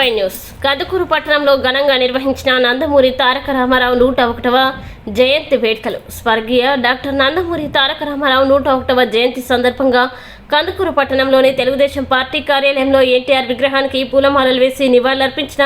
Five news. Kandukur పట్టణంలో ఘనంగా నిర్వహించిన నందమూరి తారక రామారావు 101వ జయంతి వేడుకలు. స్వర్గీయ డాక్టర్ నందమూరి తారక రామారావు 101వ జయంతి సందర్భంగా కందుకూరు పట్టణంలోని తెలుగుదేశం పార్టీ కార్యాలయంలో ఎన్టీఆర్ విగ్రహానికి పూలమాలలు వేసి నివాళులర్పించిన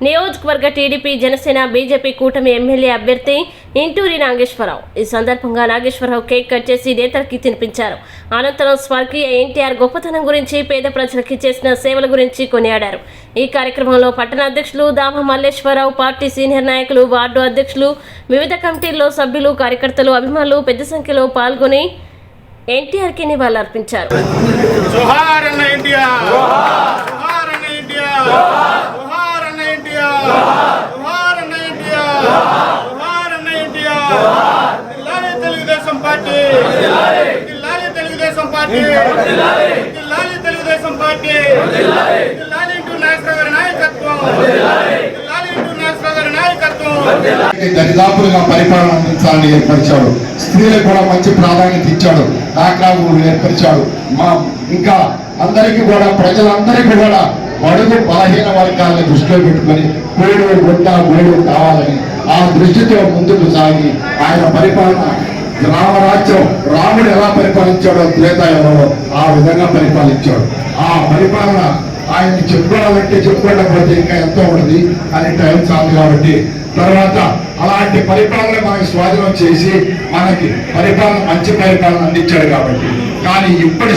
నియోజకవర్గ టీడీపీ, జనసేన, బీజేపీ కూటమి ఎమ్మెల్యే అభ్యర్థి ఇంటూరి నాగేశ్వరరావు. ఈ సందర్భంగా నాగేశ్వరరావు కేక్ కట్ చేసి నేతలకి తినిపించారు. అనంతరం స్వర్గీయ ఎన్టీఆర్ గొప్పతనం గురించి, పేద ప్రజలకి చేసిన సేవల గురించి కొనియాడారు. ఈ కార్యక్రమంలో పట్టణ అధ్యక్షులు దామ మల్లేశ్వరరావు, పార్టీ సీనియర్ నాయకులు, వార్డు అధ్యక్షులు, వివిధ కమిటీల్లో సభ్యులు, కార్యకర్తలు, అభిమానులు పెద్ద సంఖ్యలో పాల్గొని ఎన్టీఆర్కి నివాళులర్పించారు. దరిదాపులుగా పరిపాలన అందించాలని ఏర్పరిచాడు. స్త్రీలకు కూడా మంచి ప్రాధాన్యత ఇచ్చాడు. డాక్రాలు ఏర్పరిచాడు. ఇంకా అందరికీ కూడా, ప్రజలందరికీ కూడా బడుగు బలహీన వర్గాలను దృష్టిలో పెట్టుకొని కూడు, గుడ్డ, గూడు కావాలని ఆ దృష్టితో ముందుకు సాగి ఆయన పరిపాలన, రామరాజ్యం, రాముడు ఎలా పరిపాలించాడో త్రేతాయుగంలో ఆ విధంగా పరిపాలించాడు. ఆ పరిపాలన ఆయన చెప్పుకోవాలంటే చెప్పుకోకపోతే ఇంకా ఎంతో ఉంటుంది అని టైం చాలు. కాబట్టి తర్వాత అలాంటి పరిపాలన మనకి స్వాధీనం చేసి మనకి పరిపాలన, మంచి పరిపాలన అందించాడు. కాబట్టి కానీ ఇప్పటి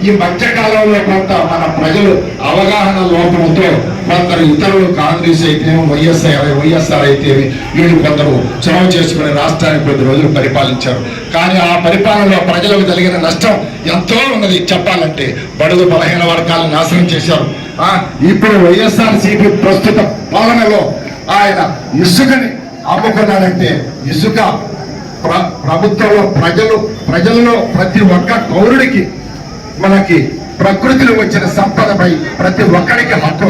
ఈ మధ్యకాలంలో కొంత మన ప్రజలు అవగాహన లోపంతో కొందరు ఇతరులు, కాంగ్రెస్ అయితేనేమో, వైఎస్ఆర్ అయితేమి, వీళ్ళు కొందరు చొరవ చేసుకుని రాష్ట్రాన్ని కొద్ది రోజులు పరిపాలించారు. కానీ ఆ పరిపాలనలో ప్రజలకు జరిగిన నష్టం ఎంతో ఉన్నది. చెప్పాలంటే బడుగు బలహీన వర్గాలను నాశనం చేశారు. ఇప్పుడు వైఎస్ఆర్సీపీ ప్రస్తుత పాలనలో ఆయన ఇసుకని అమ్ముకున్నాడంటే, ఇసుక ప్రభుత్వంలో ప్రజలలో ప్రతి ఒక్క పౌరుడికి, మనకి ప్రకృతిలో వచ్చిన సంపదపై ప్రతి ఒక్కరికి హక్కు.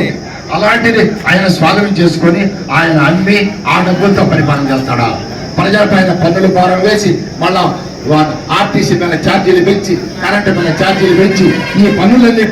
అలాంటిది ఆయన స్వాధీనం చేసుకొని ఆయన అమ్మి ఆ డబ్బులతో పరిపాలన చేస్తాడా? ప్రజలపైన పన్నులు భారం వేసి, మళ్ళా ఆర్టీసీ మీద ఛార్జీలు పెంచి, కరెంటు మీద ఛార్జీలు పెంచి, ఈ పన్నులన్నీ